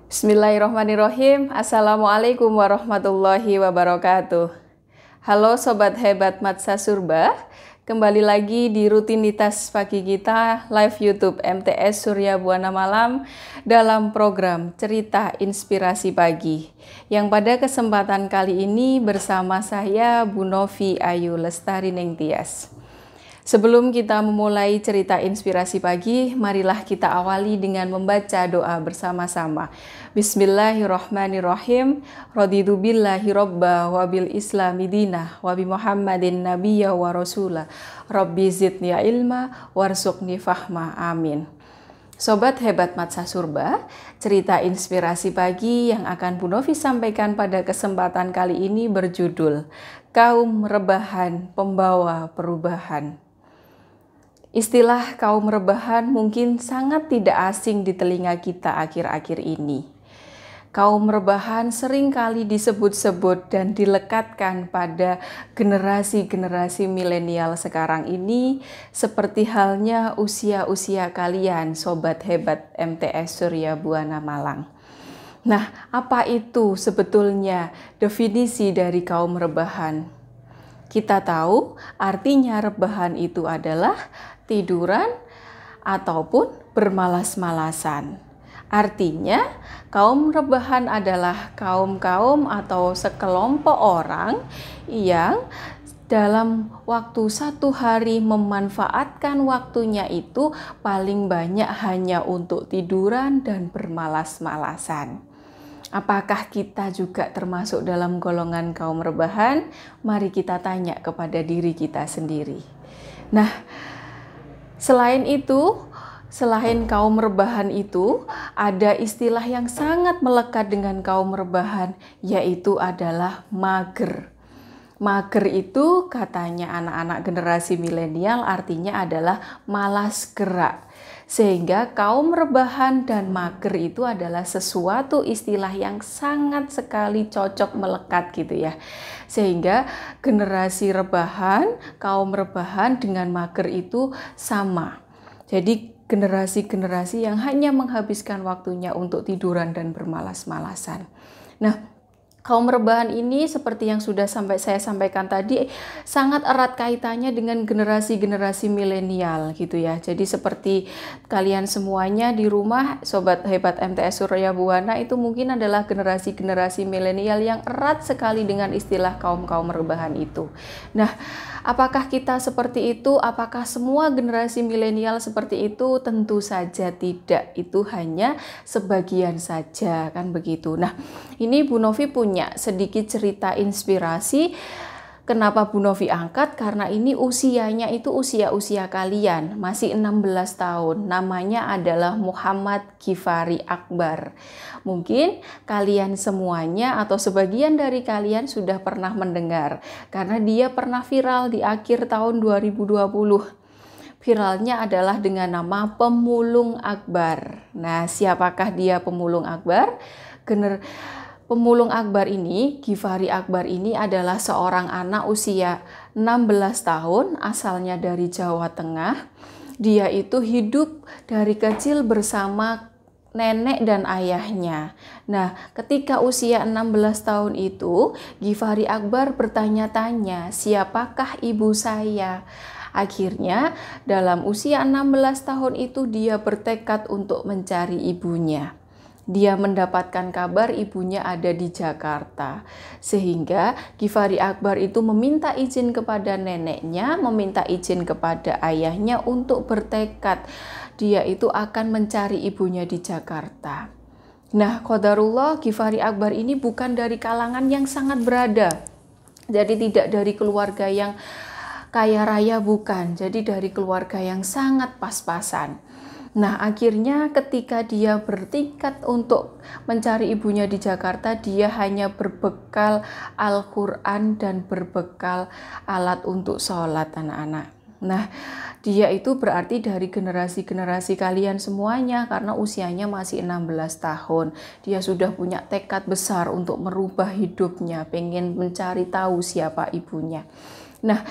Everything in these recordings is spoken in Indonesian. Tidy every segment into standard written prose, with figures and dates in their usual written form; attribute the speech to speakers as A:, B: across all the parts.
A: Bismillahirrahmanirrahim. Assalamualaikum warahmatullahi wabarakatuh. Halo Sobat Hebat Matsa Surba, kembali lagi di rutinitas pagi kita live YouTube MTS Surya Buana Malam dalam program Cerita Inspirasi Pagi yang pada kesempatan kali ini bersama saya Bu Novi Ayu Lestari Ningtyas. Sebelum kita memulai cerita inspirasi pagi, marilah kita awali dengan membaca doa bersama-sama. Bismillahirrahmanirrahim. Raditu billahi robba wa bil islami dinah wa bi Muhammadin nabiyya wa rasulah. Rabbi zidni ilma warzuqni fahma. Amin. Sobat Hebat Matsa Surba, cerita inspirasi pagi yang akan Bu Novi sampaikan pada kesempatan kali ini berjudul Kaum Rebahan Pembawa Perubahan. Istilah kaum rebahan mungkin sangat tidak asing di telinga kita akhir-akhir ini. Kaum rebahan seringkali disebut-sebut dan dilekatkan pada generasi-generasi milenial sekarang ini, seperti halnya usia-usia kalian, Sobat Hebat MTS Surya Buana Malang. Nah, apa itu sebetulnya definisi dari kaum rebahan? Kita tahu artinya rebahan itu adalah tiduran ataupun bermalas-malasan. Artinya, kaum rebahan adalah kaum-kaum atau sekelompok orang yang dalam waktu satu hari memanfaatkan waktunya itu paling banyak hanya untuk tiduran dan bermalas-malasan. Apakah kita juga termasuk dalam golongan kaum rebahan? Mari kita tanya kepada diri kita sendiri. Nah, selain kaum rebahan itu, ada istilah yang sangat melekat dengan kaum rebahan, yaitu adalah mager. Mager itu katanya anak-anak generasi milenial artinya adalah malas gerak. Sehingga kaum rebahan dan mager itu adalah sesuatu istilah yang sangat sekali cocok melekat gitu ya. Sehingga generasi rebahan, kaum rebahan dengan mager itu sama. Jadi generasi-generasi yang hanya menghabiskan waktunya untuk tiduran dan bermalas-malasan. Nah, kaum rebahan ini seperti yang sudah saya sampaikan tadi sangat erat kaitannya dengan generasi-generasi milenial gitu ya. Jadi seperti kalian semuanya di rumah Sobat Hebat MTS Surya Buana itu mungkin adalah generasi-generasi milenial yang erat sekali dengan istilah kaum-kaum rebahan itu. Nah, apakah kita seperti itu? Apakah semua generasi milenial seperti itu? Tentu saja tidak. Itu hanya sebagian saja kan begitu. Nah, ini Bu Novi punya sedikit cerita inspirasi. Kenapa Bu Novi angkat? Karena ini usianya itu usia-usia kalian, masih 16 tahun. Namanya adalah Muhammad Ghifari Akbar. Mungkin kalian semuanya atau sebagian dari kalian sudah pernah mendengar, karena dia pernah viral di akhir tahun 2020. Viralnya adalah dengan nama Pemulung Akbar. Nah, siapakah dia Pemulung Akbar? Pemulung Akbar ini, Ghifari Akbar ini adalah seorang anak usia 16 tahun, asalnya dari Jawa Tengah. Dia itu hidup dari kecil bersama nenek dan ayahnya. Nah, ketika usia 16 tahun itu, Ghifari Akbar bertanya-tanya, siapakah ibu saya? Akhirnya, dalam usia 16 tahun itu dia bertekad untuk mencari ibunya. Dia mendapatkan kabar ibunya ada di Jakarta. Sehingga Ghifari Akbar itu meminta izin kepada neneknya, meminta izin kepada ayahnya untuk bertekad dia itu akan mencari ibunya di Jakarta. Nah, qadarullah Ghifari Akbar ini bukan dari kalangan yang sangat berada. Jadi tidak dari keluarga yang kaya raya, bukan. Jadi dari keluarga yang sangat pas-pasan. Nah, akhirnya ketika dia bertekad untuk mencari ibunya di Jakarta, dia hanya berbekal Al-Quran dan berbekal alat untuk sholat anak-anak. Nah, dia itu berarti dari generasi-generasi kalian semuanya karena usianya masih 16 tahun. Dia sudah punya tekad besar untuk merubah hidupnya, pengen mencari tahu siapa ibunya. Nah,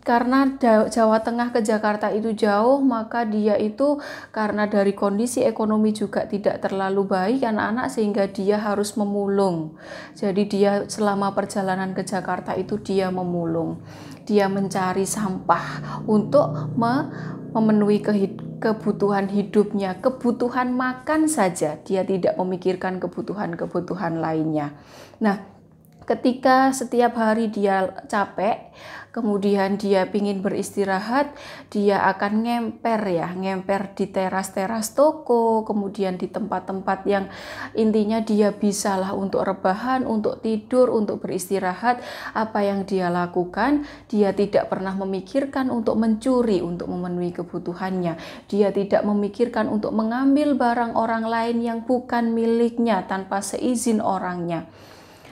A: karena Jawa Tengah ke Jakarta itu jauh, maka dia itu karena dari kondisi ekonomi juga tidak terlalu baik anak-anak, sehingga dia harus memulung. Jadi dia selama perjalanan ke Jakarta itu dia memulung. Dia mencari sampah untuk memenuhi kebutuhan hidupnya, kebutuhan makan saja. Dia tidak memikirkan kebutuhan-kebutuhan lainnya. Nah, ketika setiap hari dia capek, kemudian dia ingin beristirahat, dia akan ngemper di teras-teras toko, kemudian di tempat-tempat yang intinya dia bisalah untuk rebahan, untuk tidur, untuk beristirahat. Apa yang dia lakukan, dia tidak pernah memikirkan untuk mencuri, untuk memenuhi kebutuhannya. Dia tidak memikirkan untuk mengambil barang orang lain yang bukan miliknya tanpa seizin orangnya.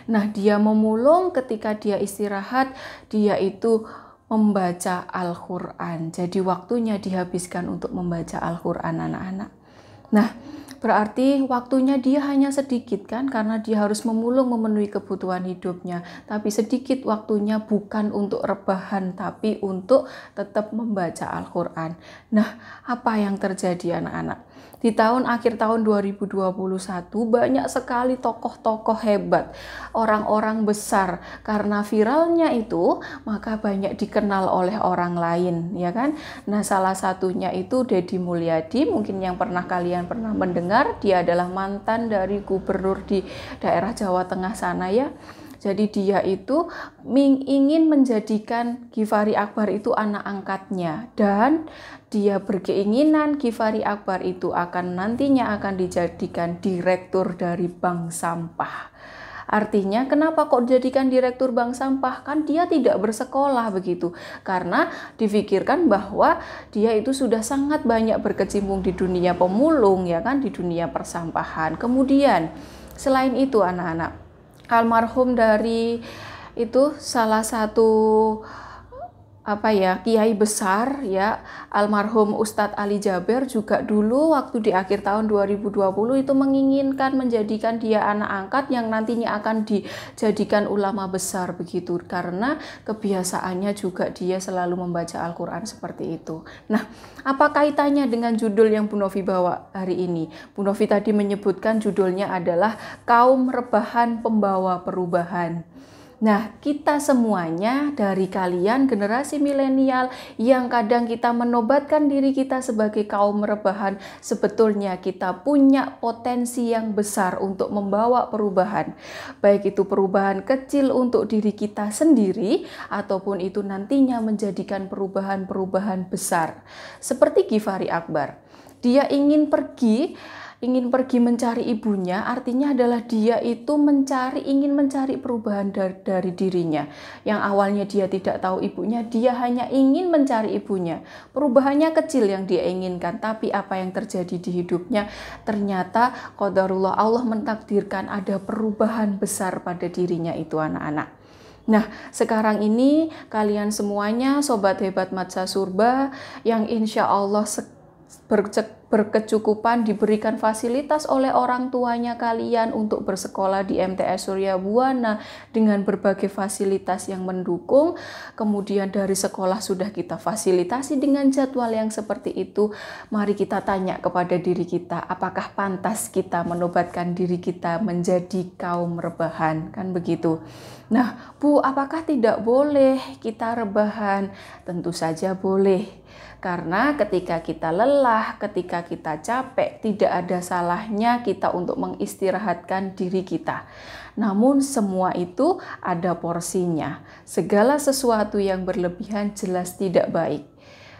A: Nah, dia memulung. Ketika dia istirahat, dia itu membaca Al-Quran. Jadi waktunya dihabiskan untuk membaca Al-Quran anak-anak. Nah, berarti waktunya dia hanya sedikit kan, karena dia harus memulung memenuhi kebutuhan hidupnya. Tapi sedikit waktunya bukan untuk rebahan, tapi untuk tetap membaca Al-Quran. Nah, apa yang terjadi anak-anak? Di akhir tahun 2021 banyak sekali tokoh-tokoh hebat, orang-orang besar. Karena viralnya itu, maka banyak dikenal oleh orang lain, ya kan? Nah, salah satunya itu Deddy Mulyadi, mungkin yang kalian pernah mendengar. Dia adalah mantan dari gubernur di daerah Jawa Tengah sana ya. Jadi dia itu ingin menjadikan Givari Akbar itu anak angkatnya, dan dia berkeinginan Givari Akbar itu nantinya akan dijadikan direktur dari bank sampah. Artinya kenapa kok dijadikan direktur bank sampah? Kan dia tidak bersekolah begitu. Karena difikirkan bahwa dia itu sudah sangat banyak berkecimpung di dunia pemulung, ya kan, di dunia persampahan. Kemudian selain itu anak-anak, almarhum dari itu salah satu kiai besar ya, almarhum Ustadz Ali Jaber juga dulu waktu di akhir tahun 2020 itu menginginkan menjadikan dia anak angkat yang nantinya akan dijadikan ulama besar begitu, karena kebiasaannya juga dia selalu membaca Al-Quran seperti itu. Nah, apa kaitannya dengan judul yang Bu Novi bawa hari ini? Bu Novi tadi menyebutkan judulnya adalah Kaum Rebahan Pembawa Perubahan. Nah, kita semuanya, dari kalian generasi milenial yang kadang kita menobatkan diri kita sebagai kaum rebahan, sebetulnya kita punya potensi yang besar untuk membawa perubahan. Baik itu perubahan kecil untuk diri kita sendiri, ataupun itu nantinya menjadikan perubahan-perubahan besar. Seperti Givari Akbar, dia ingin pergi mencari ibunya, artinya adalah dia itu ingin mencari perubahan dari dirinya. Yang awalnya dia tidak tahu ibunya, dia hanya ingin mencari ibunya. Perubahannya kecil yang dia inginkan, tapi apa yang terjadi di hidupnya? Ternyata qadarullah, Allah mentakdirkan ada perubahan besar pada dirinya itu anak-anak. Nah, sekarang ini kalian semuanya Sobat Hebat Matsah Surba yang insya Allah berkecukupan, diberikan fasilitas oleh orang tuanya kalian untuk bersekolah di MTS Surya Buana dengan berbagai fasilitas yang mendukung. Kemudian dari sekolah sudah kita fasilitasi dengan jadwal yang seperti itu. Mari kita tanya kepada diri kita, apakah pantas kita menobatkan diri kita menjadi kaum rebahan, kan begitu. Nah, Bu, apakah tidak boleh kita rebahan? Tentu saja boleh. Karena ketika kita lelah, ketika kita capek, tidak ada salahnya kita untuk mengistirahatkan diri kita. Namun semua itu ada porsinya. Segala sesuatu yang berlebihan jelas tidak baik.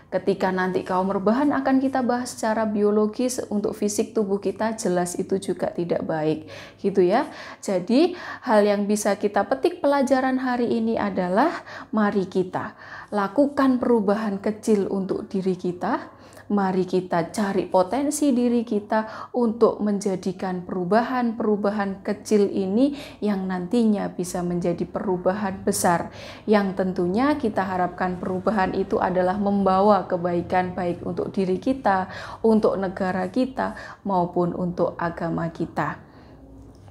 A: Ketika nanti kaum rebahan akan kita bahas secara biologis untuk fisik tubuh kita, jelas itu juga tidak baik, gitu ya. Jadi hal yang bisa kita petik pelajaran hari ini adalah mari kita lakukan perubahan kecil untuk diri kita. Mari kita cari potensi diri kita untuk menjadikan perubahan-perubahan kecil ini yang nantinya bisa menjadi perubahan besar. Yang tentunya kita harapkan perubahan itu adalah membawa kebaikan baik untuk diri kita, untuk negara kita, maupun untuk agama kita.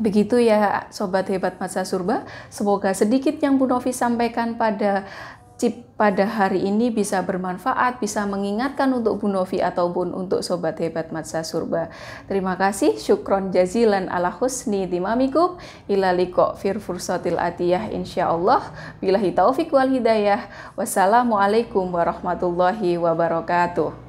A: Begitu ya Sobat Hebat Matsah Surba, semoga sedikit yang Bu Novi sampaikan pada chip pada hari ini bisa bermanfaat, bisa mengingatkan untuk Bu Novi ataupun untuk Sobat Hebat Matsah Surba. Terima kasih, syukron jazilan ala husni timamikum, ila liqa fir fursatil atiyah insyaallah. Billahi taufik wal hidayah. Wassalamualaikum warahmatullahi wabarakatuh.